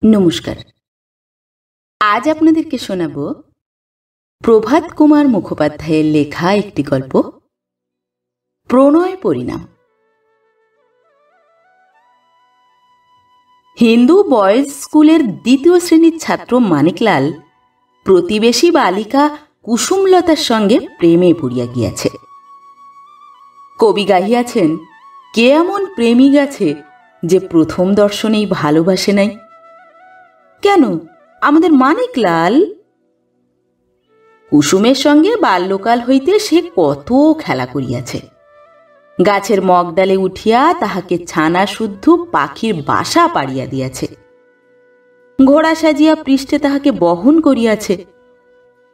নমস্কার। আজ আপনাদেরকে শোনাব প্রভাত কুমার মুখোপাধ্যায়ের লেখা একটি গল্প, প্রণয় পরিণাম। হিন্দু বয়েজ স্কুলের দ্বিতীয় শ্রেণীর ছাত্র মানিকলাল প্রতিবেশী বালিকা কুসুমলতার সঙ্গে প্রেমে পড়িয়া গিয়াছে। কবি গাহিয়াছেন, কে এমন প্রেমিক আছে যে প্রথম দর্শনেই ভালোবাসে নাই? কেন, আমাদের মানিকলাল। কুসুমের সঙ্গে বাল্যকাল হইতে সে কত খেলা করিয়াছে। গাছের মগডালে উঠিয়া তাহাকে ছানা শুদ্ধ পাখির বাসা পাড়িয়া দিয়াছে, ঘোড়া সাজিয়া পৃষ্ঠে তাহাকে বহন করিয়াছে।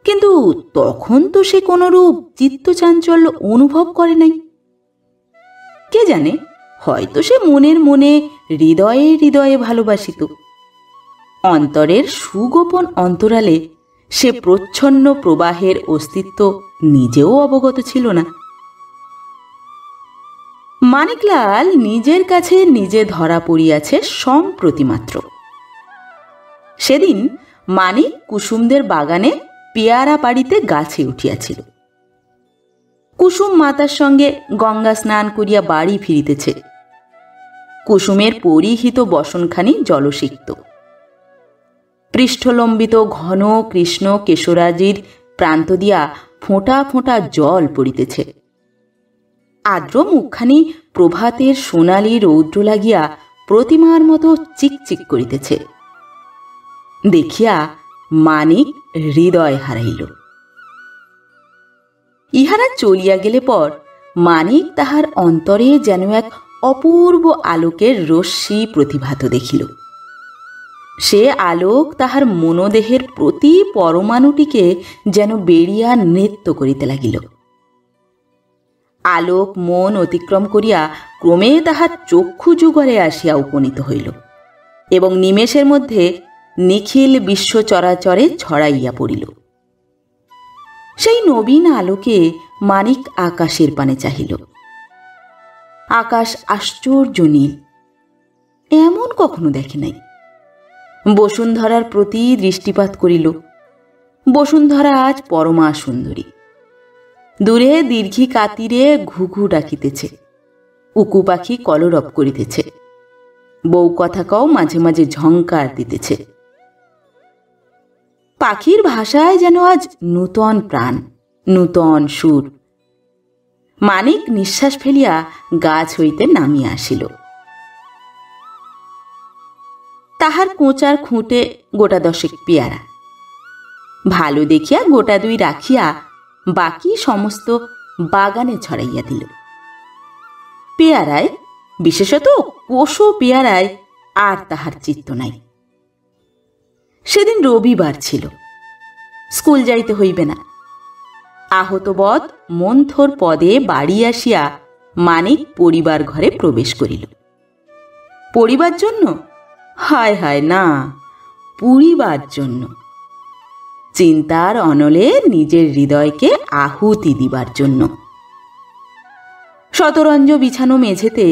কিন্তু তখন তো সে কোনরূপ চিত্তচাঞ্চল্য অনুভব করে নাই। কে জানে, হয়তো সে মনের মনে হৃদয়ে হৃদয়ে ভালোবাসিত। অন্তরের সুগোপন অন্তরালে সে প্রচ্ছন্ন প্রবাহের অস্তিত্ব নিজেও অবগত ছিল না। মানিকলাল নিজের কাছে নিজে ধরা পড়িয়াছে সম্প্রতি মাত্র। সেদিন মানিক কুসুমদের বাগানে পেয়ারা পাড়িতে গাছে উঠিয়াছিল। কুসুম মাতার সঙ্গে গঙ্গা স্নান করিয়া বাড়ি ফিরিতেছে। কুসুমের পরিহিত বসনখানি জলসিক্ত। পৃষ্ঠলম্বিত ঘন কৃষ্ণ কেশরাজির প্রান্ত দিয়া ফোঁটা ফোঁটা জল পড়িতেছে। আর্দ্র মুখখানি প্রভাতের সোনালি রৌদ্র লাগিয়া প্রতিমার মতো চিকচিক করিতেছে। দেখিয়া মানিক হৃদয় হারাইল। ইহারা চলিয়া গেলে পর মানিক তাহার অন্তরে যেন এক অপূর্ব আলোকের রশ্মি প্রতিভাত দেখিল। সে আলোক তাহার মনোদেহের প্রতি পরমাণুটিকে যেন বেড়িয়া নৃত্য করিতে লাগিল। আলোক মন অতিক্রম করিয়া ক্রমে তাহার চক্ষু যুগলে আসিয়া উপনীত হইল এবং নিমেষের মধ্যে নিখিল বিশ্ব চরাচরে ছড়াইয়া পড়িল। সেই নবীন আলোকে মানিক আকাশের পানে চাহিল। আকাশ আশ্চর্য নীল, এমন কখনো দেখে নাই। বসুন্ধরার প্রতি দৃষ্টিপাত করিল। বসুন্ধরা আজ পরমা সুন্দরী। দূরে দীর্ঘি কাতিরে ঘুঘু ডাকিতেছে, উকু পাখি কলরব করিতেছে, বউ কথাকাও মাঝে মাঝে ঝঙ্কার দিতেছে। পাখির ভাষায় যেন আজ নূতন প্রাণ, নূতন সুর। মানিক নিঃশ্বাস ফেলিয়া গাছ হইতে নামিয়া আসিল। তাহার কোঁচার খুঁটে গোটা দশেক পেয়ারা। ভালো দেখিয়া গোটা দুই রাখিয়া বাকি সমস্ত বাগানে ছড়াইয়া দিল। পেয়ারায়, বিশেষত কোষো পেয়ারায় আর তাহার চিত্ত নাই। সেদিন রবিবার ছিল, স্কুল যাইতে হইবে না। আহতবৎ মন্থর পদে বাড়ি আসিয়া মানিক পরিবার ঘরে প্রবেশ করিল। পড়িবার জন্য? হায় হায় না, পুরিবার জন্য। চিন্তার অনলে নিজের হৃদয়কে আহুতি দিবার জন্য। শতরঞ্জ বিছানো মেঝেতে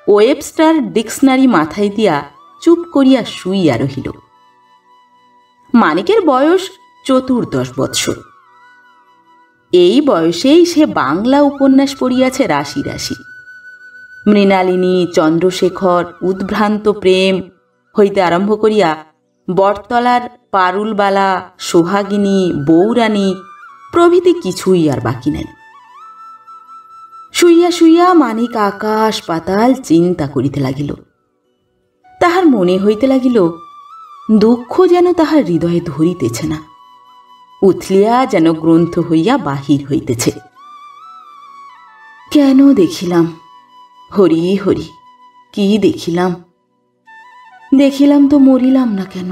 ওয়েবস্টার ডিকশনারি মাথায় দিয়া চুপ করিয়া শুইয়া রহিল। মানিকের বয়স 14 বৎসর। এই বয়সেই সে বাংলা উপন্যাস পড়িয়াছে রাশি রাশি। মৃণালিনী, চন্দ্রশেখর, উদ্ভ্রান্ত প্রেম হইতে আরম্ভ করিয়া বটতলার পারুলবালা, সোহাগিনী, বৌরানী প্রভৃতি কিছুই আর বাকি নাই। শুইয়া শুইয়া মানিক আকাশ পাতাল চিন্তা করিতে লাগিল। তাহার মনে হইতে লাগিল দুঃখ যেন তাহার হৃদয়ে ধরিতেছে না, উথলিয়া যেন গ্রন্থ হইয়া বাহির হইতেছে। কেন দেখিলাম, হরি হরি, কি দেখিলাম? দেখিলাম তো মরিলাম না কেন?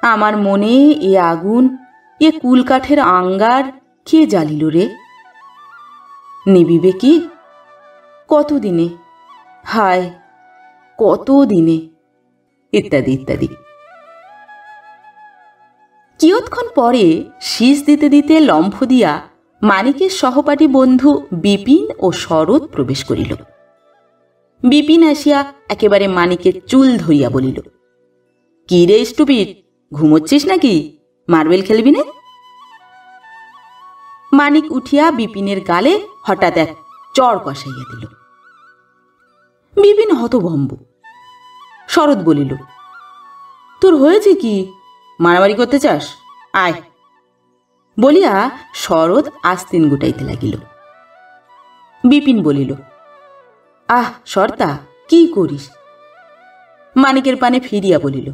আমার মনে এ আগুন, এ কুলকাঠের আঙ্গার কে জ্বালিল রে? নিবিবে কি? কতদিনে? হায় কতদিনে? ইত্যাদি ইত্যাদি। কিয়ৎক্ষণ পরে শীষ দিতে দিতে লম্ফ দিয়া মানিকের সহপাঠী বন্ধু বিপিন ও শরৎ প্রবেশ করিল। বিপিন আসিয়া একেবারে মানিকের চুল ধরিয়া বলিল, কি রে স্টুপিড, ঘুমোচ্ছিস নাকি? মার্বেল খেলবি না? মানিক উঠিয়া বিপিনের গালে হঠাৎ এক চড় কষাইয়া দিল। বিপিন হতভম্ব। শরৎ বলিল, তোর হয়েছে কি? মারামারি করতে চাস? আয় বলিয়া শরৎ আস্তিন গুটাইতে লাগিল। বিপিন বলিল, আহ শর্তা, কি করিস? মানিকের পানে ফিরিয়া বলিল,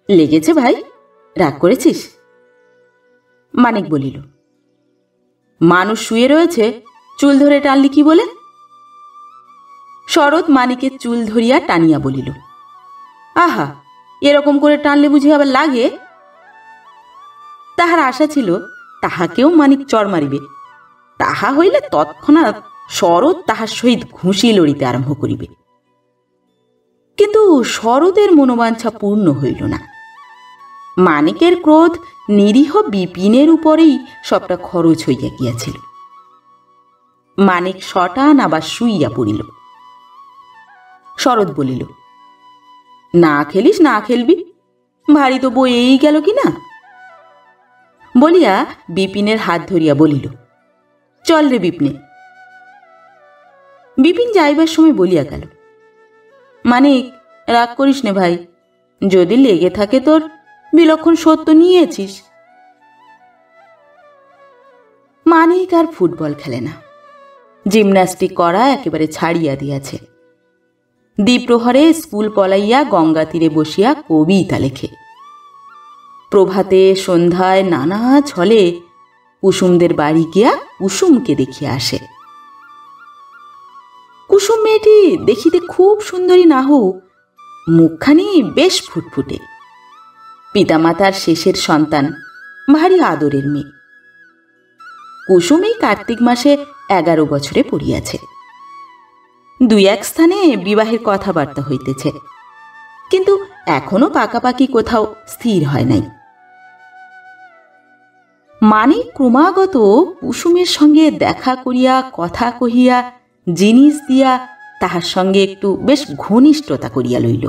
লেগেছে ভাই, রাগ করেছিস? মানিক বলিল, মানুষ শুয়ে রয়েছে, চুল ধরে টানলি কি বলে? শরৎ মানিকের চুল ধরিয়া টানিয়া বলিল, আহা, এরকম করে টানলে বুঝি আবার লাগে? তাহার আশা ছিল তাহাকেও মানিক চড় মারিবে। তাহা হইলে তৎক্ষণাৎ শরৎ তাহার সহিত ঘুষি লড়িতে আরম্ভ করিবে। কিন্তু শরতের মনোবাঞ্ছা পূর্ণ হইল না। মানিকের ক্রোধ নিরীহ বিপিনের উপরেই সবটা খরচ হইয়া গিয়াছিল। মানিক শটান আবার শুইয়া পড়িল। শরৎ বলিল, না খেলিস না খেলবি, ভারী তো বয়েই গেল কি না? বলিয়া বিপিনের হাত ধরিয়া বলিল, চল রে বিপিনে। বিপিন যাইবার সময় বলিয়া গেল, মানিক, রাগ করিস নে ভাই, যদি লেগে থাকে তোর, বিলক্ষণ সত্য নিয়েছিস। মানিক আর ফুটবল খেলে না, জিমন্যাস্টিক করা একেবারে ছাড়িয়া দিয়াছে। দ্বিপ্রহরে স্কুল পলাইয়া গঙ্গা তীরে বসিয়া কবিতা লেখে। প্রভাতে সন্ধ্যায় নানা ছলে কুসুমদের বাড়ি গিয়া কুসুমকে দেখিয়া আসে। কুসুম মেয়েটি দেখিতে খুব সুন্দরী না হোক, মুখখানি বেশ ফুটফুটে। পিতামাতার শেষের সন্তান, ভারী আদরের মেয়ে। কুসুম এই কার্তিক মাসে 11 বছরে পড়িয়াছে। 2-1 স্থানে বিবাহের কথাবার্তা হইতেছে, কিন্তু এখনো পাকাপাকি কোথাও স্থির হয় নাই। মানিক ক্রমাগত কুসুমের সঙ্গে দেখা করিয়া, কথা কহিয়া, জিনিস দিয়া তাহার সঙ্গে একটু বেশ ঘনিষ্ঠতা করিয়া লইল।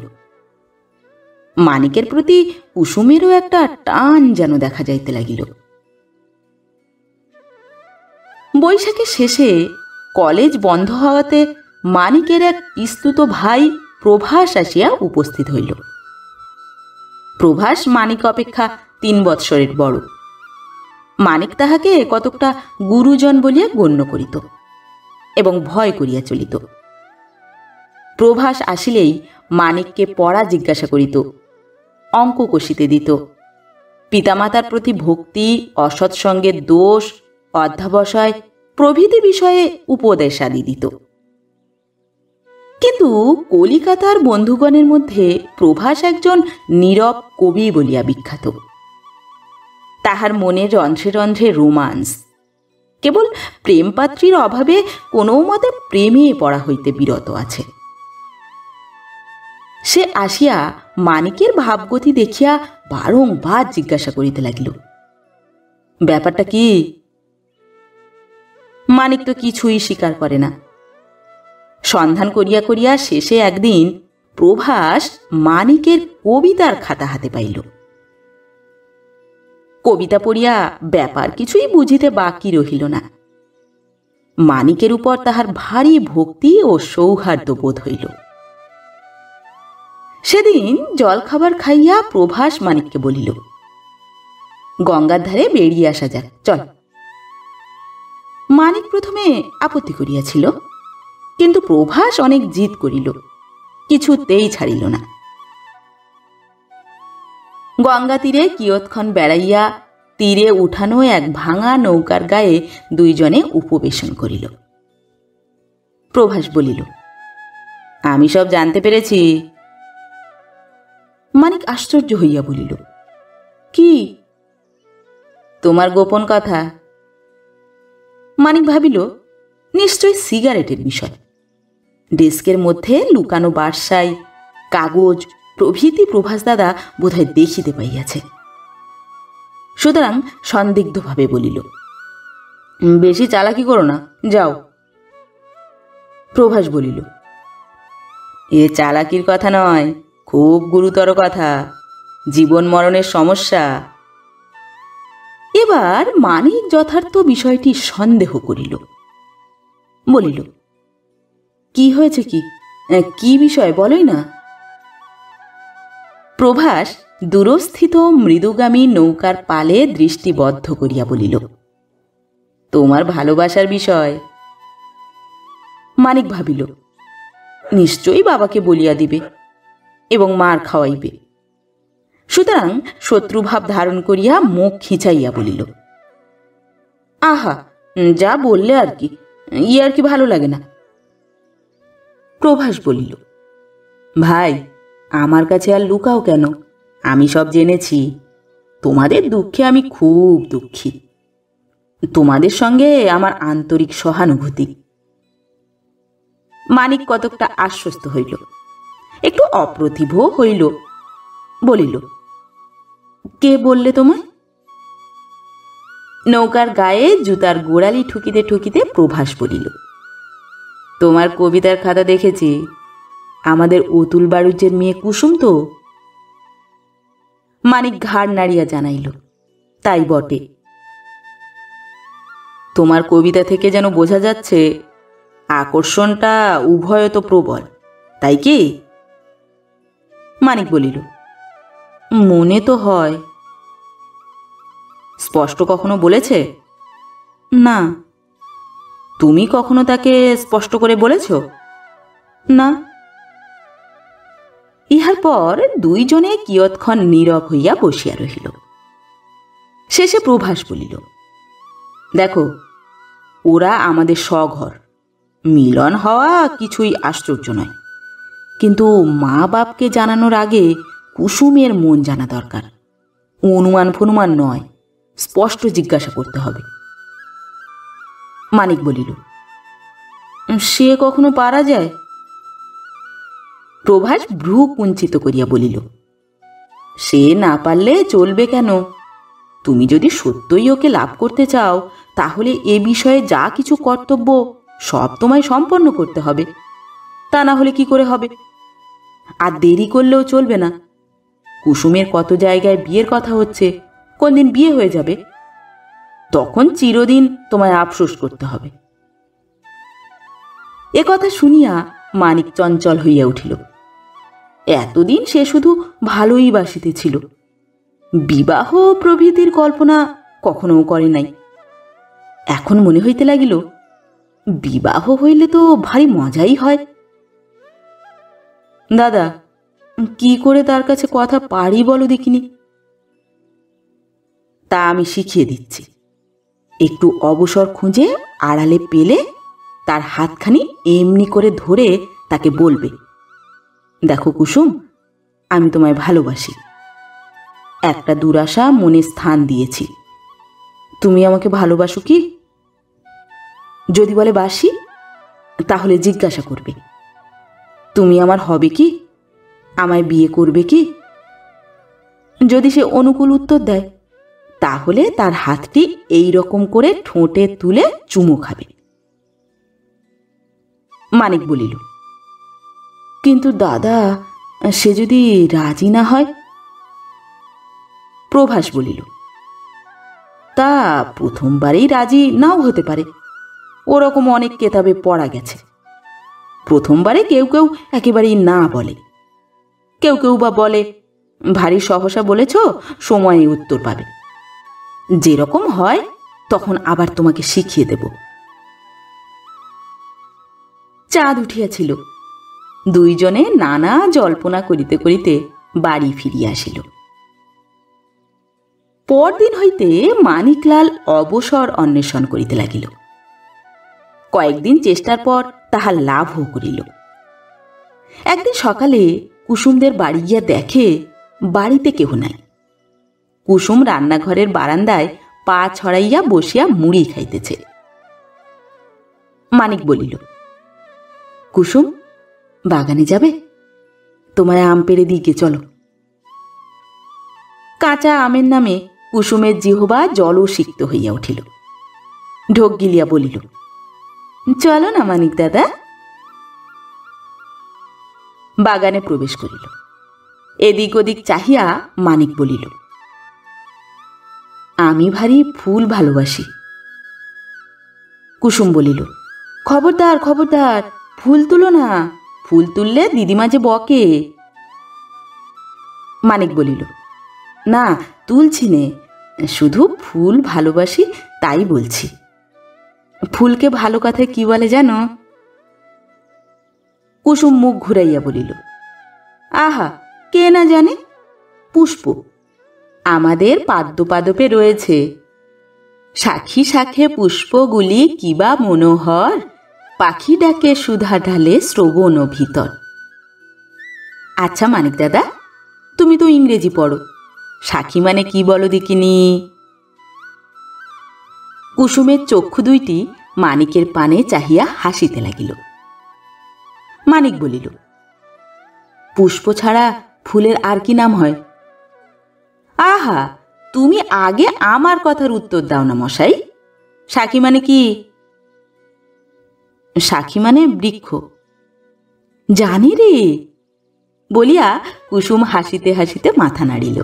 মানিকের প্রতি কুসুমেরও একটা টান যেন দেখা যাইতে লাগিল। বৈশাখের শেষে কলেজ বন্ধ হওয়াতে মানিকের এক পিস্তুত ভাই প্রভাস আসিয়া উপস্থিত হইল। প্রভাস মানিক অপেক্ষা 3 বৎসরের বড়। মানিক তাহাকে কতকটা গুরুজন বলিয়া গণ্য করিত এবং ভয় করিয়া চলিত। প্রভাস আসিলেই মানিককে পড়া জিজ্ঞাসা করিত, অঙ্ক কষিতে দিত, পিতামাতার প্রতি ভক্তি, অসৎসঙ্গের দোষ, অধ্যাবসায় প্রভৃতি বিষয়ে উপদেশাদি দিত। কিন্তু কলিকাতার বন্ধুগণের মধ্যে প্রভাস একজন নীরব কবি বলিয়া বিখ্যাত। তাহার মনের রন্ধ্রে রন্ধ্রে রোমান্স, কেবল প্রেমপাত্রীর অভাবে কোনো মতে প্রেমে পড়া হইতে বিরত আছে। সে আসিয়া মানিকের ভাবগতি দেখিয়া বারংবার জিজ্ঞাসা করিতে লাগিল, ব্যাপারটা কি? মানিক তো কিছুই স্বীকার করে না। সন্ধান করিয়া করিয়া শেষে একদিন প্রভাস মানিকের কবিতার খাতা হাতে পাইল। কবিতা পড়িয়া ব্যাপার কিছুই বুঝিতে বাকি রহিল না। মানিকের উপর তাহার ভারী ভক্তি ও সৌহার্দ্য বোধ হইল। সেদিন জলখাবার খাইয়া প্রভাস মানিককে বলিল, গঙ্গার ধারে বেরিয়ে আসা যাক, চল। মানিক প্রথমে আপত্তি করিয়াছিল, কিন্তু প্রভাস অনেক জিদ করিল, কিছুতেই ছাড়িল না। গঙ্গা তীরে কিয়ৎক্ষণ বেড়াইয়া তীরে উঠানো এক ভাঙা নৌকার গায়ে দুইজনে উপবেশন করিল। প্রভাস বলিল, আমি সব জানতে পেরেছি। মানিক আশ্চর্য হইয়া বলিল, কি? তোমার গোপন কথা। মানিক ভাবিল, নিশ্চয় সিগারেটের বিষয়। ডেস্কের মধ্যে লুকানো বার্সাই, কাগজ প্রভৃতি প্রভাস দাদা বোধহয় দেখিতে পাইয়াছে। সুতরাং সন্দিগ্ধভাবে বলিল, বেশি চালাকি করো না, যাও। প্রভাস বলিল, এ চালাকির কথা নয়, খুব গুরুতর কথা, জীবন মরণের সমস্যা। এবার মানিক যথার্থ বিষয়টি সন্দেহ করিল, বলিল, কি হয়েছে, কি বিষয় বলোই না। প্রভাস দূরস্থিত মৃদুগামী নৌকার পালে দৃষ্টিবদ্ধ করিয়া বলিল, তোমার ভালোবাসার বিষয়। মানিক ভাবিল, নিশ্চয়ই বাবাকে বলিয়া দিবে এবং মার খাওয়াইবে। সুতরাং শত্রুভাব ধারণ করিয়া মুখ খিঁচাইয়া বলিল, আহা, যা বললে আর কি, আর কি ভালো লাগে না। প্রভাস বলিল, ভাই, আমার কাছে আর লুকাও কেন, আমি সব জেনেছি। তোমাদের দুঃখে আমি খুব দুঃখী। তোমাদের সঙ্গে আমার আন্তরিক সহানুভূতি। মানিক কতকটা আশ্বস্ত হইল, একটু অপ্রতিভ হইল, বলিল, কে বললে তোমায়? নৌকার গায়ে জুতার গোড়ালি ঠুকিতে ঠুকিতে প্রভাস বলিল, তোমার কবিতার খাতা দেখেছি, আমাদের অতুল বাড়ুজ্যের মেয়ে কুসুম তো। মানিক ঘাড় নাড়িয়া জানাইল, তাই বটে। তোমার কবিতা থেকে যেন বোঝা যাচ্ছে আকর্ষণটা উভয় তো প্রবল, তাই কি? মানিক বলিল, মনে তো হয়। স্পষ্ট কখনো বলেছে? না। তুমি কখনো তাকে স্পষ্ট করে বলেছ? না। ইহার পর দুইজনে কিয়ৎক্ষণ নীরব হইয়া বসিয়া রহিল। শেষে প্রভাস বলিল, দেখো, ওরা আমাদের স্বঘর, মিলন হওয়া কিছুই আশ্চর্য নয়, কিন্তু মা বাপকে জানানোর আগে কুসুমের মন জানা দরকার। অনুমান ফনুমান নয়, স্পষ্ট জিজ্ঞাসা করতে হবে। মানিক বলিল, সে কখনো পারা যায়? প্রভাস ভ্রু কুঞ্চিত করিয়া বলিল, সে না পারলে চলবে কেন? তুমি যদি সত্যই ওকে লাভ করতে চাও, তাহলে এ বিষয়ে যা কিছু কর্তব্য সব তোমায় সম্পন্ন করতে হবে। তা না হলে কি করে হবে? আর দেরি করলেও চলবে না। কুসুমের কত জায়গায় বিয়ের কথা হচ্ছে, কোনদিন বিয়ে হয়ে যাবে, তখন চিরদিন তোমায় আফসোস করতে হবে। এ কথা শুনিয়া মানিক চঞ্চল হইয়া উঠিল। এতদিন সে শুধু ভালোই বাসিতেছিল, বিবাহ প্রভৃতির কল্পনা কখনো করে নাই। এখন মনে হইতে লাগিল, বিবাহ হইলে তো ভারী মজাই হয়। দাদা, কি করে তার কাছে কথা পারি বলো দেখিনি? তা আমি শিখিয়ে দিচ্ছি। একটু অবসর খুঁজে আড়ালে পেলে তার হাতখানি এমনি করে ধরে তাকে বলবে, দেখো কুসুম, আমি তোমায় ভালোবাসি। একটা দুরাশা মনে স্থান দিয়েছি, তুমি আমাকে ভালোবাসো কি? যদি বলে বাসি, তাহলে জিজ্ঞাসা করবে, তুমি আমার হবে কি, আমায় বিয়ে করবে কি? যদি সে অনুকূল উত্তর দেয়, তাহলে তার হাতটি এই রকম করে ঠোঁটে তুলে চুমু খাবে। মানিক বলিল, কিন্তু দাদা, সে যদি রাজি না হয়? প্রভাস বলিল, তা প্রথমবারেই রাজি নাও হতে পারে, ওরকম অনেক কেতাবে পড়া গেছে। প্রথমবারে কেউ কেউ একেবারেই না বলে, কেউ কেউ বা বলে, ভারী সহসা বলেছ, সময়ে উত্তর পাবে। যেরকম হয় তখন আবার তোমাকে শিখিয়ে দেব। চাঁদ উঠিয়াছিল। দুইজনে নানা জল্পনা করিতে করিতে বাড়ি ফিরিয়া আসিল। পরদিন হইতে মানিকলাল অবসর অন্বেষণ করিতে লাগিল। কয়েকদিন চেষ্টার পর তাহার লাভও করিল। একদিন সকালে কুসুমদের বাড়ি গিয়া দেখে বাড়িতে কেহ নাই। কুসুম রান্নাঘরের বারান্দায় পা ছড়াইয়া বসিয়া মুড়ি খাইতেছে। মানিক বলিল, কুসুম, বাগানে যাবে? তোমায় আম পেড়ে দিকে চলো। কাঁচা আমের নামে কুসুমের জিহ্বা জলসিক্ত হইয়া উঠিল। ঢোক গিলিয়া বলিল, চলো না মানিক দাদা। বাগানে প্রবেশ করিল। এদিক ওদিক চাহিয়া মানিক বলিল, আমি ভারী ফুল ভালোবাসি। কুসুম বলিল, খবরদার খবরদার, ফুল তুলো না, ফুল তুললে দিদিমা যে বকে। মানিক বলিল, না তুলছি নে, শুধু ফুল ভালোবাসি তাই বলছি। ফুলকে ভালো কথায় কি বলে জানো? কুসুম মুখ ঘুরাইয়া বলিল, আহা, কে না জানে, পুষ্প। আমাদের পাদ্যপাদপে রয়েছে, শাখী শাখে পুষ্পগুলি কিবা মনোহর, পাখি ডাকে সুধা ঢালে শ্রবণ ভিতর। আচ্ছা মানিক দাদা, তুমি তো ইংরেজি পড়ো, শাখী মানে কি বলো দেখিনি? কুসুমের চক্ষু দুইটি মানিকের পানে চাহিয়া হাসিতে লাগিল। মানিক বলিল, পুষ্প ছাড়া ফুলের আর কি নাম হয়? আহা, তুমি আগে আমার কথার উত্তর দাও না মশাই। শাখী মানে কি? শাখী মানে বৃক্ষ। জানি রে, বলিয়া কুসুম হাসিতে হাসিতে মাথা নাড়িল।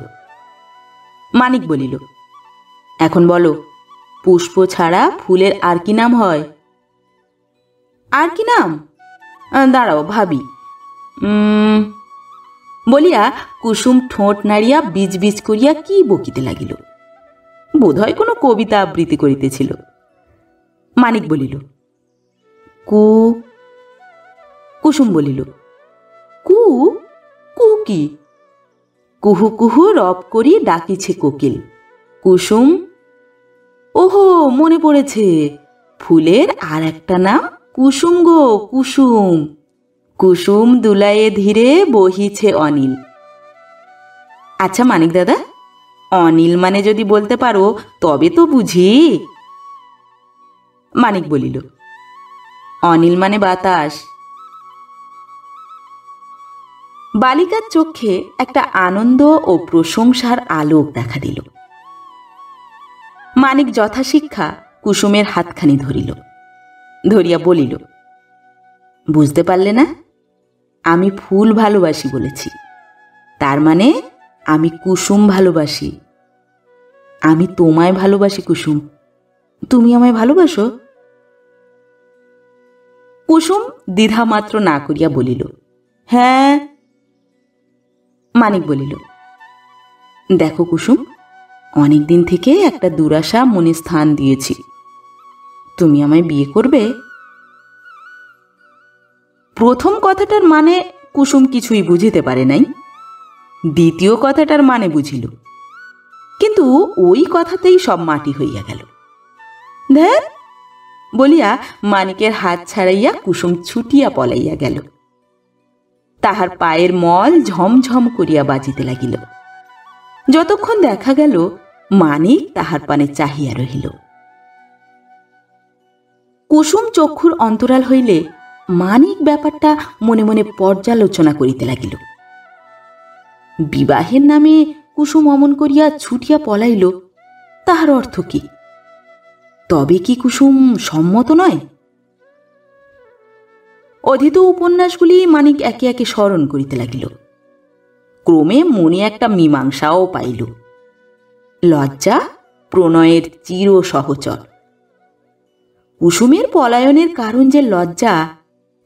মানিক বলিল, এখন বলো, পুষ্প ছাড়া ফুলের আর কি নাম হয়? আর কি নাম? দাঁড়াও ভাবি। বলিয়া কুসুম ঠোঁট নাড়িয়া বিজ বিজ করিয়া কি বকিতে লাগিল। বোধহয় কোনো কবিতা আবৃত্তি করিতেছিল। মানিক বলিল, কু। কুসুম বলিল, কু? কু কি? কুহু কুহু রব করি ডাকিছে কোকিল। কুসুম। ওহো, মনে পড়েছে, ফুলের আর একটা নাম কুসুম গো, কুসুম। কুসুম দুলায়ে ধীরে বহিছে অনিল। আচ্ছা মানিক দাদা, অনিল মানে যদি বলতে পারো তবে তো বুঝি। মানিক বলিল, অনিল মানে বাতাস। বালিকার চোখে একটা আনন্দ ও প্রশংসার আলোক দেখা দিল। মানিক যথাশিক্ষা কুসুমের হাতখানি ধরিল, ধরিয়া বলিল, বুঝতে পারলে না? আমি ফুল ভালোবাসি বলেছি, তার মানে আমি কুসুম ভালোবাসি। আমি তোমায় ভালোবাসি কুসুম, তুমি আমায় ভালোবাসো? কুসুম দ্বিধা মাত্র না করিয়া বলিল, হ্যাঁ। মানিক বলিল, দেখো কুসুম, অনেকদিন থেকে একটা দুরাশা মনে স্থান দিয়েছি, তুমি আমায় বিয়ে করবে? প্রথম কথাটার মানে কুসুম কিছুই বুঝিতে পারে নাই। দ্বিতীয় কথাটার মানে বুঝিল, কিন্তু ওই কথাতেই সব মাটি হইয়া গেল। ধ্যান বলিয়া মানিকের হাত ছাড়াইয়া কুসুম ছুটিয়া পলাইয়া গেল। তাহার পায়ের মল ঝমঝম করিয়া বাজিতে লাগিল। যতক্ষণ দেখা গেল মানিক তাহার পানে চাহিয়া রহিল। কুসুম চক্ষুর অন্তরাল হইলে মানিক ব্যাপারটা মনে মনে পর্যালোচনা করিতে লাগিল। বিবাহের নামে কুসুম অমন করিয়া ছুটিয়া পলাইল, তাহার অর্থ কি? তবে কি কুসুম সম্মত নয়? অধীত উপন্যাসগুলি মানিক একে একে স্মরণ করিতে লাগিল। ক্রমে মনে একটা মীমাংসাও পাইল। লজ্জা প্রণয়ের চির সহচর। কুসুমের পলায়নের কারণ যে লজ্জা,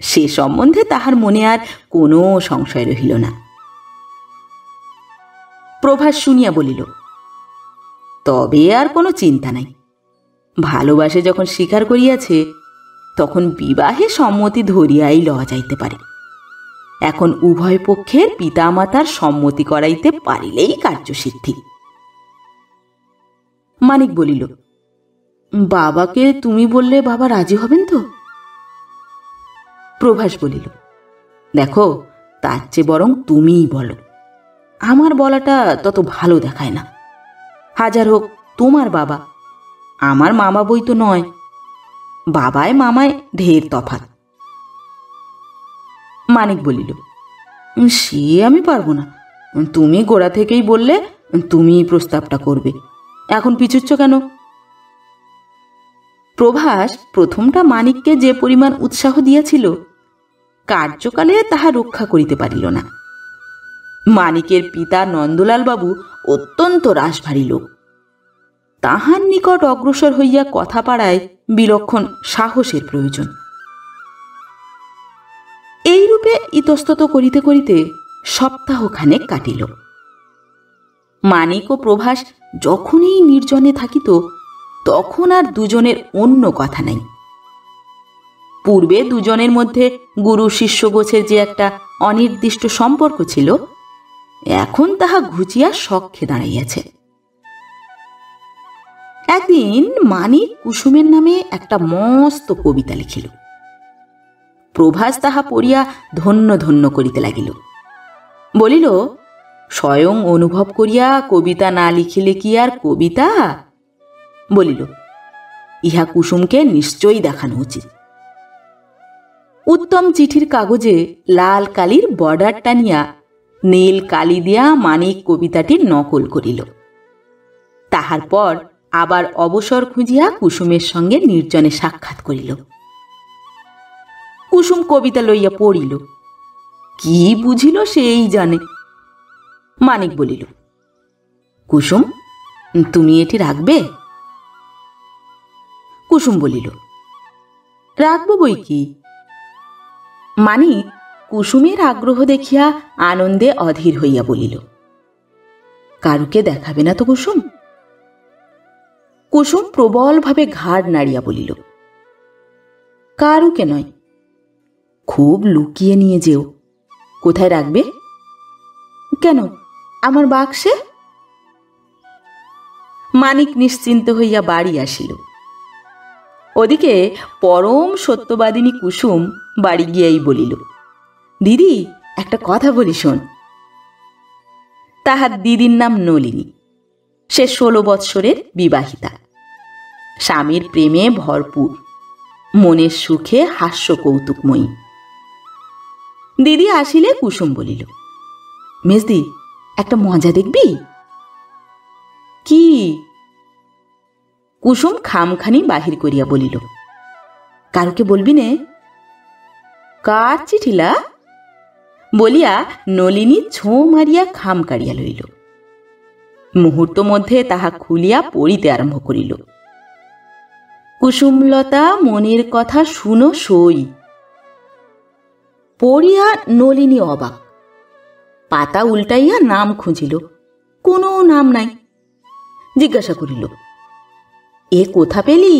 সে সম্বন্ধে তাহার মনে আর কোনো সংশয় রহিল না। প্রভাস শুনিয়া বলিল, তবে আর কোনো চিন্তা নাই, ভালোবাসে যখন স্বীকার করিয়াছে তখন বিবাহে সম্মতি ধরিয়াই লওয়া যাইতে পারে। এখন উভয় পক্ষের পিতামাতার সম্মতি করাইতে পারিলেই কার্যসিদ্ধি। মানিক বলিল, বাবাকে তুমি বললে বাবা রাজি হবেন তো? প্রভাস বলিল, দেখো, তার চেয়ে বরং তুমিই বলো, আমার বলাটা তত ভালো দেখায় না। হাজার হোক তোমার বাবা, আমার মামা বই তো নয়। বাবায় মামায় ঢের তফাৎ। মানিক বলিল, সে আমি পারবো না, তুমি গোড়া থেকেই বললে তুমি প্রস্তাবটা করবে, এখন পিছুচ্ছ কেন? প্রভাস প্রথমটা মানিককে যে পরিমাণ উৎসাহ দিয়াছিল, কার্যকালে তাহা রক্ষা করিতে পারিল না। মানিকের পিতা নন্দলাল বাবু অত্যন্ত রাশভারী লোক। তাহার নিকট অগ্রসর হইয়া কথা পাড়ায় বিলক্ষণ সাহসের প্রয়োজন। এইরূপে ইতস্তত করিতে করিতে সপ্তাহখানেক কাটিল। মানিক ও প্রভাস যখনই নির্জনে থাকিত তখন আর দুজনের অন্য কথা নাই। পূর্বে দুজনের মধ্যে গুরু শিষ্য গোছের যে একটা অনির্দিষ্ট সম্পর্ক ছিল, এখন তাহা ঘুচিয়া সখ্যে দাঁড়াইয়াছে। একদিন মানিক কুসুমের নামে একটা মস্ত কবিতা লিখিল। প্রভাস তাহা পড়িয়া ধন্য ধন্য করিতে লাগিল। বলিল, স্বয়ং অনুভব করিয়া কবিতা না লিখিলে কি আর কবিতা? বলিল, ইহা কুসুমকে নিশ্চয়ই দেখানো উচিত। উত্তম চিঠির কাগজে লাল কালির বর্ডার টানিয়া নীল কালি দিয়া মানিক কবিতাটির নকল করিল। তাহার পর আবার অবসর খুঁজিয়া কুসুমের সঙ্গে নির্জনে সাক্ষাৎ করিল। কুসুম কবিতা লইয়া পড়িল, কি বুঝিল সেই জানে। মানিক বলিল, কুসুম, তুমি এটি রাখবে? কুসুম বলিল, রাখব বই কি। মানিক কুসুমের আগ্রহ দেখিয়া আনন্দে অধীর হইয়া বলিল, কারুকে দেখাবে না তো কুসুম? কুসুম প্রবলভাবে ঘাড় নাড়িয়া বলিল, কারুকে নয়, খুব লুকিয়ে নিয়ে যেও। কোথায় রাখবে? কেন, আমার বাক্সে। মানিক নিশ্চিন্ত হইয়া বাড়ি আসিল। ওদিকে পরম সত্যবাদিনী কুসুম বাড়ি গিয়াই বলিল, দিদি, একটা কথা বলি শোন। তাহার দিদির নাম নলিনী। সে 16 বৎসরের বিবাহিতা, স্বামীর প্রেমে ভরপুর, মনের সুখে হাস্য কৌতুকময়ী। দিদি আসিলে কুসুম বলিল, মেজদি, একটা মজা দেখবি? কি? কুসুম খামখানি বাহির করিয়া বলিল, কারুকে বলবি নে। কার চিঠিলা? বলিয়া নলিনী ছোঁ মারিয়া খাম কাড়িয়া লইল। মুহূর্ত মধ্যে তাহা খুলিয়া পড়িতে আরম্ভ করিল। কুসুমলতা মনের কথা শুনো সই। পড়িয়া নলিনী অবাক, পাতা উল্টাইয়া নাম খুঁজিল, কোনো নাম নাই। জিজ্ঞাসা করিল, এ কোথা পেলি?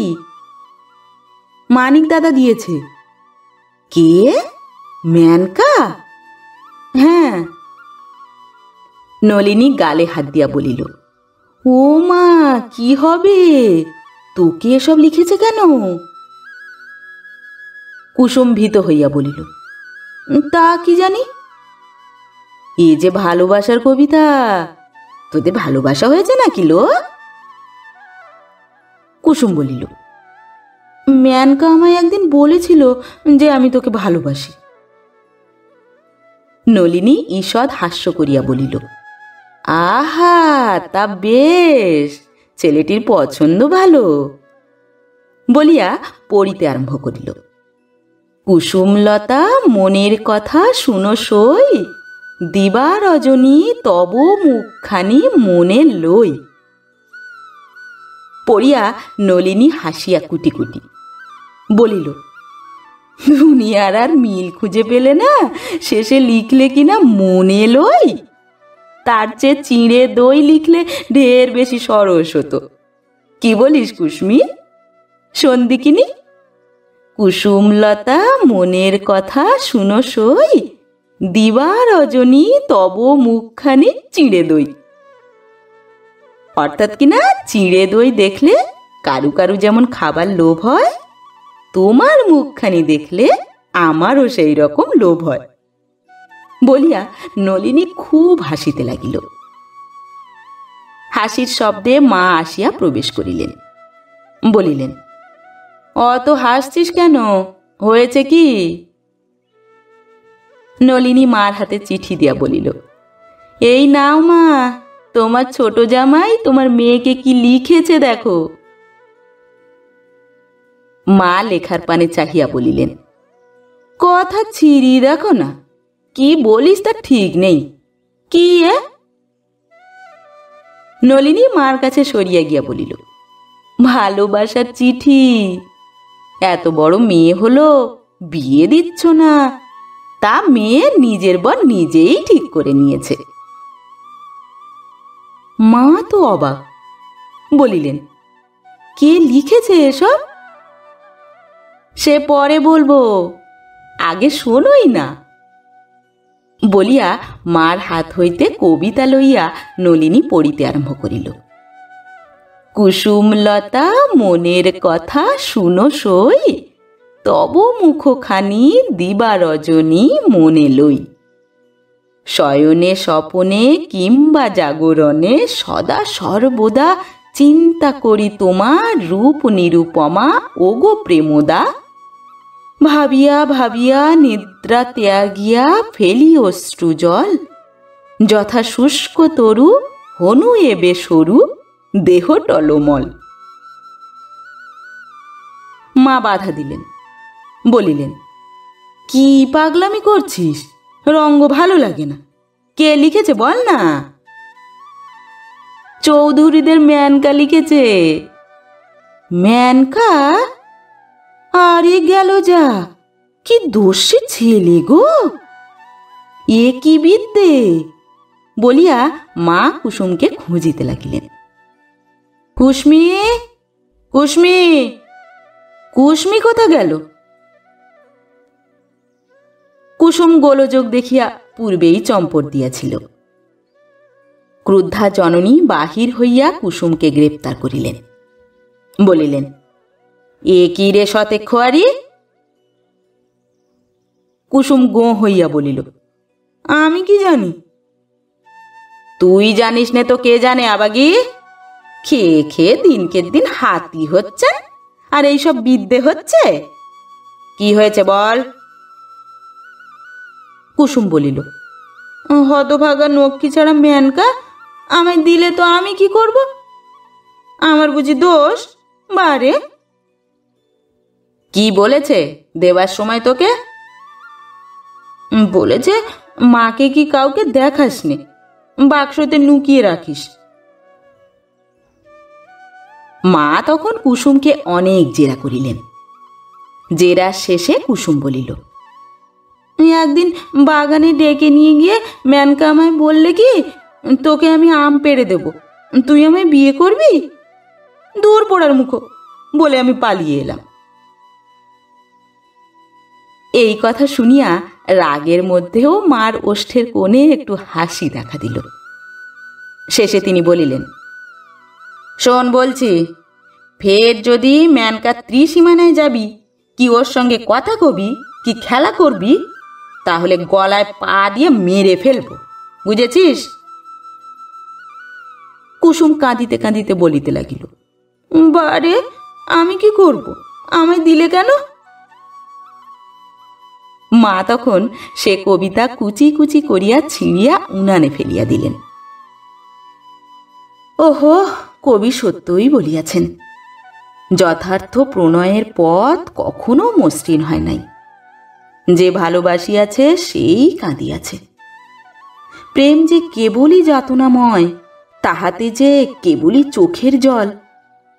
মানিক দাদা দিয়েছে। কে? মেনকা? হ্যাঁ। নলিনী গালে হাত দিয়া বলিল, ও মা, কি হবে? তোকে এসব লিখেছে কেন? কুসুম ভীত হইয়া বলিল, তা কি জানি। এ যে ভালোবাসার কবিতা, তোদের ভালোবাসা হয়েছে নাকি লো? কুসুম বলিল, মেনকা আমায় একদিন বলেছিল যে আমি তোকে ভালোবাসি। নলিনী ঈষৎ হাস্য করিয়া বলিল, আহা, তা বেশ, ছেলেটির পছন্দ ভালো। বলিয়া পড়িতে আরম্ভ করিল, কুসুমলতা মনের কথা শুনো সই, দিবা রজনী তব মুখখানি মনে লই। পড়িয়া নলিনী হাসিয়া কুটি কুটি বলিল, দুনিয়ার আর মিল খুঁজে পেলে না, শেষে লিখলে কিনা মনে লই। তার চেয়ে চিঁড়ে দই লিখলে ঢের বেশি সরস হতো। কি বলিস কুসমি? সন্দিকিনি, কুসুমলতা মনের কথা শুনো সই, দিবা রজনী তব মুখখানি চিঁড়ে দই। অর্থাৎ কিনা চিঁড়ে দই দেখলে কারু কারু যেমন খাবার লোভ হয়, তোমার মুখখানি দেখলে আমারও সেই রকম লোভ হয়। বলিয়া নলিনী খুব হাসিতে লাগিল। হাসির শব্দে মা আসিয়া প্রবেশ করিলেন। বলিলেন, অত হাসছিস কেন? হয়েছে কি? নলিনী মার হাতে চিঠি দিয়া বলিল, এই নাও মা, তোমার ছোট জামাই তোমার মেয়েকে কি লিখেছে দেখো। মা লেখার পানে চাহিয়া বলিলেন, কথা ছিঁড়ি দেখো না, কি বলিস তা ঠিক নেই। কি এ? নলিনী মার কাছে সরিয়া গিয়া বলিল, ভালোবাসার চিঠি। এত বড় মেয়ে হলো, বিয়ে দিচ্ছ না, তা মেয়ে নিজের বর নিজেই ঠিক করে নিয়েছে। মা তো অবাক, বলিলেন, কে লিখেছে এসব? সে পরে বলবো, আগে শোনোই না। বলিয়া মার হাত হইতে কবিতা লইয়া নলিনী পড়িতে আরম্ভ করিল। কুসুমলতা মনের কথা শুনো সই, তব মুখখানি দিবা রজনী মনে লই। শয়নে স্বপনে কিংবা জাগরণে সদা সর্বদা চিন্তা করি তোমার রূপ নিরূপমা ওগো প্রেমদা। ভাবিয়া ভাবিয়া নিদ্রা ত্যাগিয়া ফেলি অশ্রুজল, যথা শুষ্ক তরু হনু এবে সরু দেহ টলমল। মা বাধা দিলেন, বলিলেন, কি পাগলামি করছিস? রঙ্গ ভালো লাগে না। কে লিখেছে বল না। চৌধুরীদের মেনকা লিখেছে। মেনকা? আরে গেল যা, কি দোষী ছেলে গো, এ কি বিদ্যে! বলিয়া মা কুসুমকে খুঁজিতে লাগিলেন। কুসমি, কুসমি, কুসমি কোথা গেল? কুসুম গোলযোগ দেখিয়া পূর্বেই চম্পট দিয়াছিল। ক্রুদ্ধা জননী বাহির হইয়া কুসুমকে গ্রেপ্তার করিলেন। বলিলেন, এ কি রে সতে খোয়ারি? কুসুম গোঁ হইয়া বলিল, আমি কি জানি? তুই জানিস নে তো কে জানে আবাগি? খেয়ে খেয়ে দিনকে দিন হাতি হচ্ছে, আর এইসব বিদ্যে হচ্ছে। কি হয়েছে বল? কুসুম বলিল, হতভাগা নক্ষী ছাড়া মেনকা আমায় দিলে তো আমি কি করব? আমার বুঝি দোষ? বারে, কি বলেছে দেবার সময় তোকে? বলেছে মাকে কি কাউকে দেখাস নে, বাক্সতে লুকিয়ে রাখিস। মা তখন কুসুমকে অনেক জেরা করিলেন। জেরার শেষে কুসুম বলিল, একদিন বাগানে ডেকে নিয়ে গিয়ে মেনকা আমায় বললে কি, তোকে আমি আম পেড়ে দেব, তুই আমায় বিয়ে করবি? দূর পোড়ার মুখো, বলে আমি পালিয়ে এলাম। এই কথা শুনিয়া রাগের মধ্যেও মার ওষ্ঠের কোণে একটু হাসি দেখা দিল। শেষে তিনি বলিলেন, শোন বলছি, ফের যদি মেনকা ত্রিসীমানায় যাবি, কি ওর সঙ্গে কথা কবি, কি খেলা করবি, তাহলে গলায় পা দিয়ে মেরে ফেলবো, বুঝেছিস? কুসুম কাঁদিতে কাঁদিতে বলিতে লাগিল, বারে, আমি কি করব? আমায় দিলে কেন? মা তখন সে কবিতা কুচি কুচি করিয়া ছিঁড়িয়া উনানে ফেলিয়া দিলেন। ওহো, কবি সত্যই বলিয়াছেন, যথার্থ প্রণয়ের পথ কখনো মসৃণ হয় নাই। যে ভালোবাসিয়াছে সেই কাঁদিয়াছে। প্রেম যে কেবলই যাতনাময়, তাহাতে যে কেবলই চোখের জল,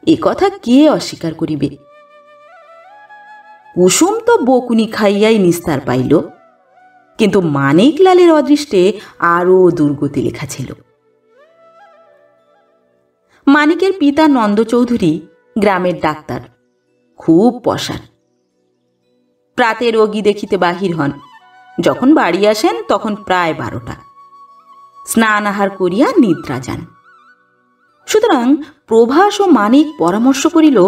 এ কথা কে অস্বীকার করিবে? কুসুম তো বকুনি খাইয়াই নিস্তার পাইল, কিন্তু মানিকলালের অদৃষ্টে আরও দুর্গতি লেখা ছিল। মানিকের পিতা নন্দ চৌধুরী গ্রামের ডাক্তার, খুব পশার। প্রাতে রোগী দেখিতে বাহির হন, যখন বাড়ি আসেন তখন প্রায় 12টা। স্নান আহার করিয়া নিদ্রা যান। সুতরাং প্রভাস ও মানিক পরামর্শ করিল,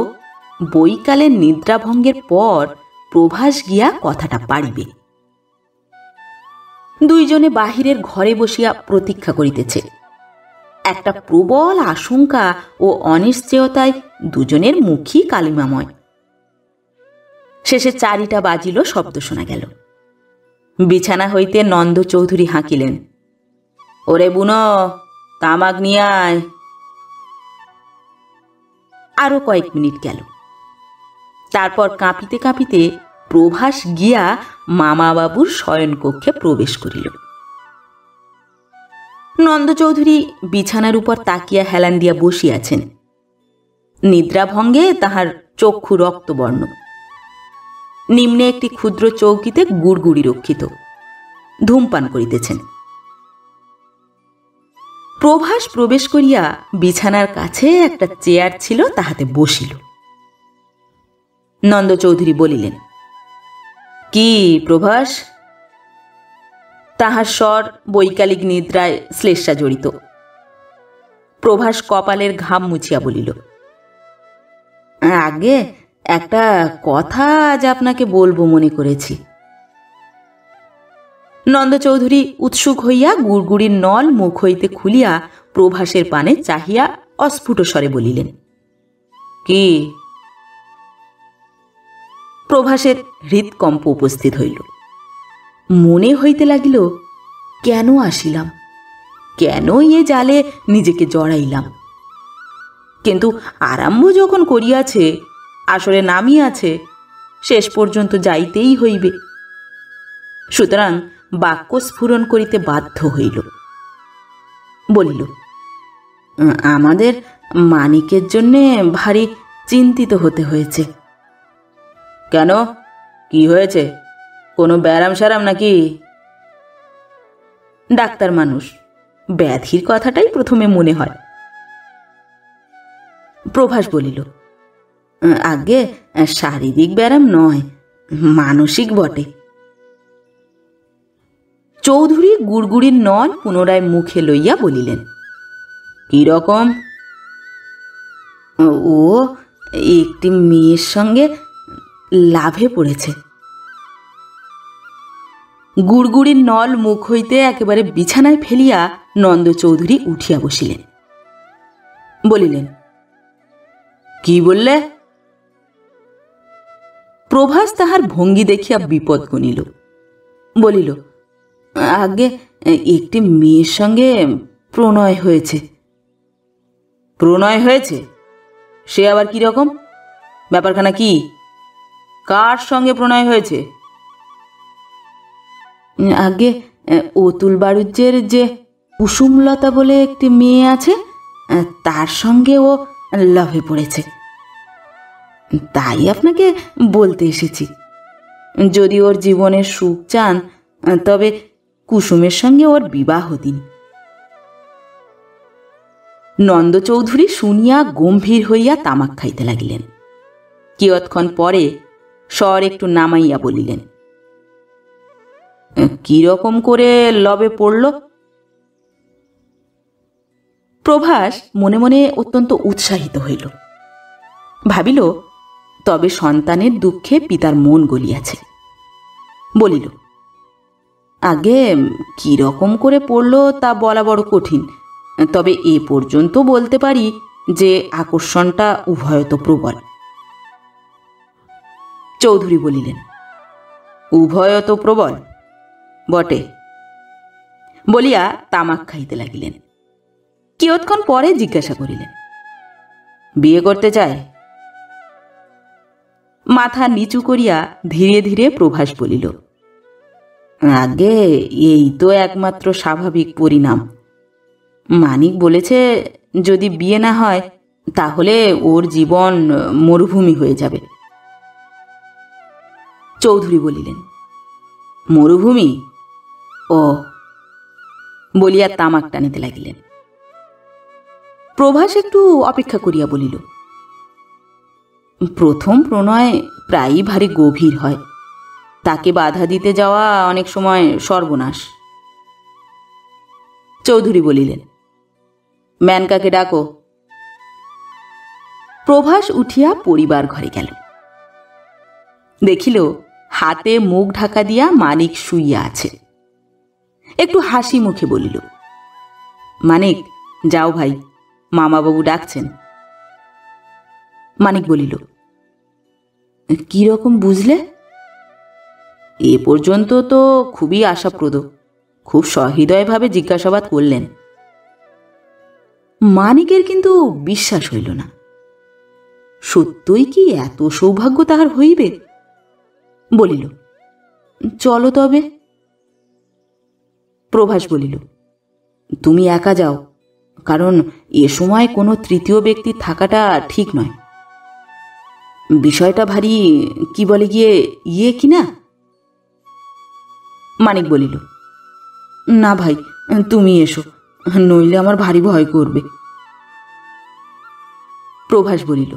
বৈকালের নিদ্রাভঙ্গের পর প্রভাস গিয়া কথাটা পাড়িবে। দুইজনে বাহিরের ঘরে বসিয়া প্রতীক্ষা করিতেছে। একটা প্রবল আশঙ্কা ও অনিশ্চয়তায় দুজনের মুখই কালিমাময়। শেষে 4টা বাজিল, শব্দ শোনা গেল। বিছানা হইতে নন্দ চৌধুরী হাঁকিলেন, ওরে বুনো, তামাক নিয়ে আয়। আরো কয়েক মিনিট গেল। তারপর কাঁপিতে কাঁপিতে প্রভাস গিয়া মামাবাবুর শয়নকক্ষে প্রবেশ করিল। নন্দ চৌধুরী বিছানার উপর তাকিয়া হেলান দিয়া বসিয়াছেন। নিদ্রাভঙ্গে তাহার চক্ষু রক্তবর্ণ। নিম্নে একটি ক্ষুদ্র চৌকিতে গুড়গুড়ি রক্ষিত, ধূমপান করিতেছেন। প্রভাস প্রবেশ করিয়া বিছানার কাছে একটা চেয়ার ছিল, তাহাতে বসিল। নন্দ চৌধুরী বলিলেন, কি প্রভাস? তাহার স্বর বৈকালিক নিদ্রায় শ্লেষা জড়িত। প্রভাস কপালের ঘাম মুছিয়া বলিল, আগে একটা কথা আজ আপনাকে বলবো মনে করেছি। নন্দ চৌধুরী উৎসুক হইয়া গুড়গুড়ির নল মুখ হইতে খুলিয়া প্রভাসের পানে চাহিয়া অস্ফুট স্বরে বলিলেন, কি? প্রভাসের হৃৎকম্প উপস্থিত হইল। মনে হইতে লাগিল, কেন আসিলাম, কেন এ জালে নিজেকে জড়াইলাম? কিন্তু আরম্ভ যখন করিয়াছে, আসলে নামিয়াছে, শেষ পর্যন্ত যাইতেই হইবে। সুতরাং বাক্য স্ফুরণ করিতে বাধ্য হইল। বলিল, আমাদের মানিকের জন্যে ভারী চিন্তিত হতে হয়েছে। কেন, কি হয়েছে? কোনো ব্যারাম সারাম নাকি? ডাক্তার মানুষ, ব্যাধির কথাটাই প্রথমে মনে হয়। প্রভাস বলিল, আগে শারীরিক ব্যারাম নয়, মানসিক বটে। চৌধুরী গুড়গুড়ির নল পুনরায় মুখে লইয়া বলিলেন, কি রকম? ও একটি মেয়ের সঙ্গে লাভে পড়েছে। গুড়গুড়ির নল মুখ হইতে একেবারে বিছানায় ফেলিয়া নন্দ চৌধুরী উঠিয়া বসিলেন। বলিলেন, কি বললে? প্রভাস তাহার ভঙ্গি দেখিয়া বিপদ গণিল। বলিল, আগে একটি মেয়ের সঙ্গে প্রণয় হয়েছে। প্রণয় হয়েছে? সে আবার কি রকম? ব্যাপারখানা কি? কার সঙ্গে প্রণয় হয়েছে? আগে অতুল বাড়ুজ্যের যে কুসুমলতা বলে একটি মেয়ে আছে, তার সঙ্গে ও লাভে পড়েছে। তাই আপনাকে বলতে এসেছি, যদি ওর জীবনের সুখ চান, তবে কুসুমের সঙ্গে ওর বিবাহ দিন। নন্দ চৌধুরী শুনিয়া গম্ভীর হইয়া তামাক খাইতে লাগিলেন। কিয়ৎক্ষণ পরে স্বর একটু নামাইয়া বলিলেন, কিরকম করে লবে পড়ল? প্রভাস মনে মনে অত্যন্ত উৎসাহিত হইল। ভাবিল, তবে সন্তানের দুঃখে পিতার মন গলিয়াছে। বলিল, আগে কিরকম করে পড়ল তা বলা বড় কঠিন, তবে এ পর্যন্ত বলতে পারি যে আকর্ষণটা উভয়ত প্রবল। চৌধুরী বলিলেন, উভয়ত প্রবল বটে, বলিয়া তামাক খাইতে লাগিলেন। কিয়ৎক্ষণ পরে জিজ্ঞাসা করিলেন, বিয়ে করতে চায়? মাথা নিচু করিয়া ধীরে ধীরে প্রভাস বলিল, আগে এই তো একমাত্র স্বাভাবিক পরিণাম। মানিক বলেছে, যদি বিয়ে না হয় তাহলে ওর জীবন মরুভূমি হয়ে যাবে। চৌধুরী বলিলেন, মরুভূমি? ও, বলিয়া তামাক টানিতে লাগিলেন। প্রভাস একটু অপেক্ষা করিয়া বলিল, প্রথম প্রণয় প্রায়ই ভারী গভীর হয়, তাকে বাধা দিতে যাওয়া অনেক সময় সর্বনাশ। চৌধুরী বলিলেন, ম্যানকাকে ডাকো। প্রভাস উঠিয়া পরিবার ঘরে গেল। দেখিল হাতে মুখ ঢাকা দিয়া মানিক শুইয়া আছে। একটু হাসি মুখে বলিল, মানিক, যাও ভাই, মামাবাবু ডাকছেন। মানিক বলিল, কি রকম বুঝলে? এ পর্যন্ত তো খুবই আশাপ্রদ, খুব সহৃদয়ভাবে জিজ্ঞাসাবাদ করলেন। মানিকের কিন্তু বিশ্বাস হইল না। সত্যই কি এত সৌভাগ্য তাহার হইবে? বলিল, চলো তবে। প্রভাস বলিল, তুমি একা যাও, কারণ এ সময় কোনো তৃতীয় ব্যক্তি থাকাটা ঠিক নয়। বিষয়টা ভারী কি বলে গিয়ে কি না? মানিক বলিল, না ভাই, তুমি এসো, নইলে আমার ভারী ভয় করবে। প্রভাস বলিল,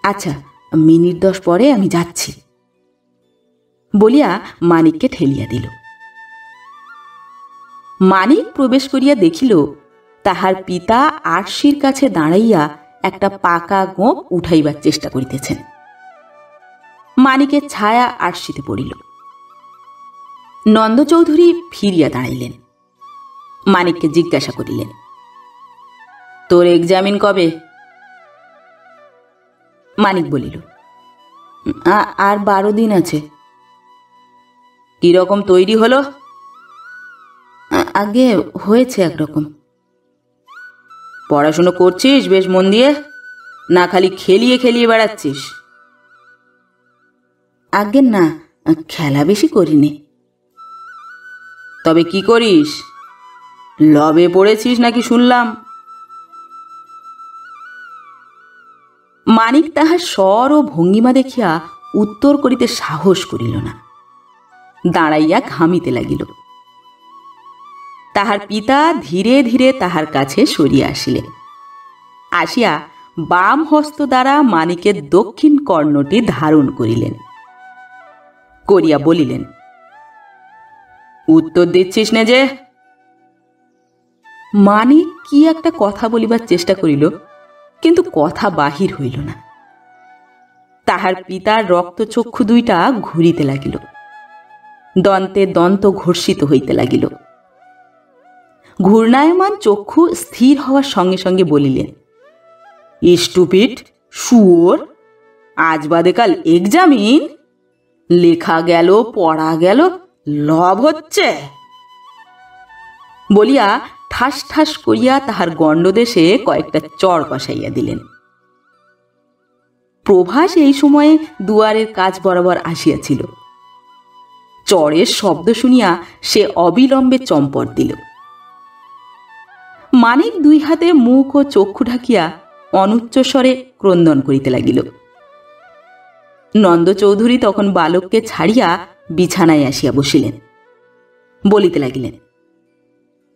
আচ্ছা, মিনিট 10 পরে আমি যাচ্ছি, বলিয়া মানিককে ঠেলিয়া দিল। মানিক প্রবেশ করিয়া দেখিল তাহার পিতা আরশির কাছে দাঁড়াইয়া একটা পাকা গোঁপ উঠাইবার চেষ্টা করিতেছেন। মানিকের ছায়া আরশিতে পড়িল। নন্দ চৌধুরী ফিরিয়া দাঁড়াইলেন, মানিককে জিজ্ঞাসা করিলেন, তোর এক্সামিন কবে? মানিক বলিল, আর 12 দিন আছে। কিরকম তৈরি হলো? আগে হয়েছে একরকম। পড়াশুনো করছিস বেশ মন দিয়ে, না খালি খেলিয়ে খেলিয়ে বেড়াচ্ছিস? আগে না, খেলা বেশি করিনি। তবে কি করিস? লবে পড়েছিস নাকি শুনলাম? মানিক তাহার স্বর ও ভঙ্গিমা দেখিয়া উত্তর করিতে সাহস করিল না, দাঁড়াইয়া ঘামিতে লাগিল। তাহার পিতা ধীরে ধীরে তাহার কাছে সরিয়া আসিলেন। আসিয়া বাম হস্ত দ্বারা মানিকের দক্ষিণ কর্ণটি ধারণ করিলেন, করিয়া বলিলেন, উত্তর দিচ্ছিস না যে? মানিক কি একটা কথা বলিবার চেষ্টা করিল, কিন্তু কথা বাহির হইল না। তাহার পিতার রক্তচক্ষু দুইটা ঘুরিতে লাগিল, দন্তে দন্ত ঘর্ষিত হইতে লাগিল। ঘূর্ণায়মান চক্ষু স্থির হওয়ার সঙ্গে সঙ্গে বলিলেন, স্টুপিড শুয়োর, আজ বাদে কাল এক্সামিন? লেখা গেল, পড়া গেল, লব হচ্ছে? বলিয়া ঠাস ঠাস করিয়া তাহার গণ্ডদেশে কয়েকটা চড় কষাইয়া দিলেন। প্রভাস এই সময়ে দুয়ারের কাছ বরাবর আসিয়াছিল। চড়ের শব্দ শুনিয়া সে অবিলম্বে চম্পট দিল। মানিক 2 হাতে মুখ ও চক্ষু ঢাকিয়া অনুচ্চস্বরে ক্রন্দন করিতে লাগিল। নন্দ চৌধুরী তখন বালককে ছাড়িয়া বিছানায় আসিয়া বসিলেন, বলিতে লাগিলেন,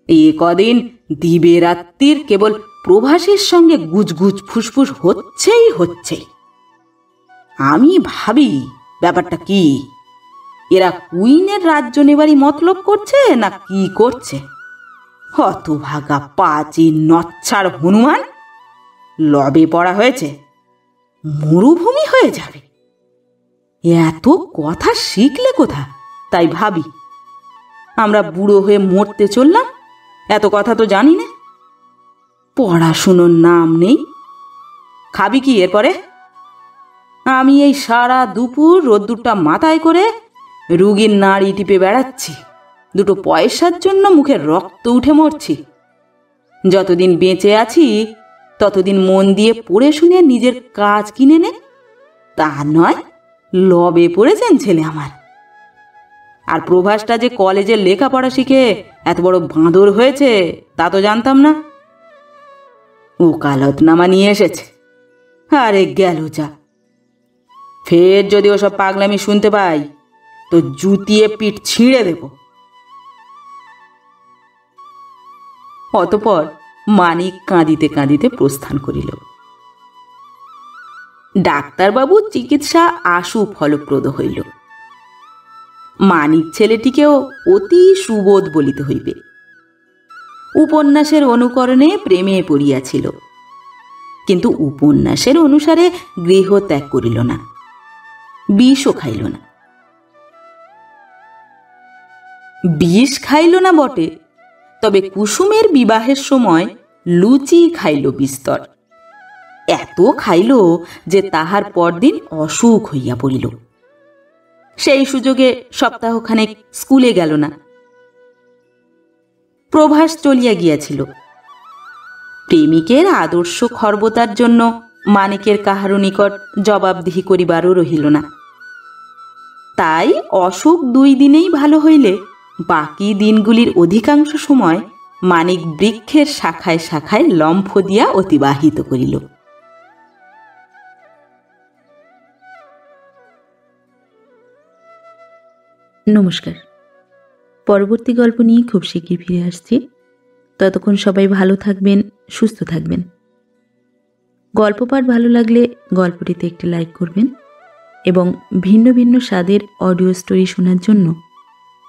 এ কদিন দিবে রাত্রির কেবল প্রভাসের সঙ্গে গুজগুজ ফুসফুস হচ্ছেই। আমি ভাবি ব্যাপারটা কি, এরা কুইনের রাজ্য নেবারই মতলব করছে না কি করছে? হতভাগা পাঁচি নচ্ছাড় হনুমান, লবে পড়া হয়েছে, মরুভূমি হয়ে যাবে। এত কথা শিখলে কোথা? তাই ভাবি, আমরা বুড়ো হয়ে মরতে চললাম, এত কথা তো জানি না। পড়াশুনোর নাম নেই। খাবি কি এরপরে? আমি এই সারা দুপুর রোদ্দুরটা মাথায় করে রুগীর নাড়ি টিপে বেড়াচ্ছি, 2 পয়সার জন্য মুখে রক্ত উঠে মরছি। যতদিন বেঁচে আছি ততদিন মন দিয়ে পড়ে শুনে নিজের কাজ কিনে নে। তা নয়, লবে পড়েছেন ছেলে আমার। আর প্রভাসটা যে কলেজে লেখাপড়া শিখে এত বড় বাঁদর হয়েছে তা তো জানতাম না। ওকালতনামা নিয়ে এসেছে, আরে গেল যা। ফের যদি ওসব পাগলামি শুনতে পাই তো জুতিয়ে পিঠ ছিঁড়ে দেব। অতঃপর মানিক কাঁদিতে কাঁদিতে প্রস্থান করিল। ডাক্তারবাবুর চিকিৎসা আশু ফলপ্রদ হইল। মানিক ছেলেটিকেও অতি সুবোধ বলিতে হইবে। উপন্যাসের অনুকরণে প্রেমে পড়িয়াছিল, কিন্তু উপন্যাসের অনুসারে গৃহ ত্যাগ করিল না, বিষও খাইল না। বিষ খাইল না বটে, তবে কুসুমের বিবাহের সময় লুচি খাইল বিস্তর। এত খাইল যে তাহার পরদিন অসুখ হইয়া পড়িল। সেই সুযোগে সপ্তাহখানেক স্কুলে গেল না। প্রভাস চলিয়া গিয়াছিল। প্রেমিকের আদর্শ খর্বতার জন্য মানিকের কাহারও নিকট জবাবদিহি করিবারও রহিল না। তাই অসুখ 2 দিনেই ভালো হইলে বাকি দিনগুলির অধিকাংশ সময় মানিক বৃক্ষের শাখায় শাখায় লম্ফ দিয়া অতিবাহিত করিল। নমস্কার। পরবর্তী গল্প নিয়ে খুব শীঘ্রই ফিরে আসছি। ততক্ষণ সবাই ভালো থাকবেন, সুস্থ থাকবেন। গল্প পাঠ ভালো লাগলে গল্পটিতে একটি লাইক করবেন এবং ভিন্ন ভিন্ন স্বাদের অডিও স্টোরি শোনার জন্য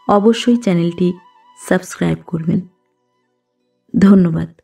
অবশ্যই চ্যানেলটি সাবস্ক্রাইব করবেন। ধন্যবাদ।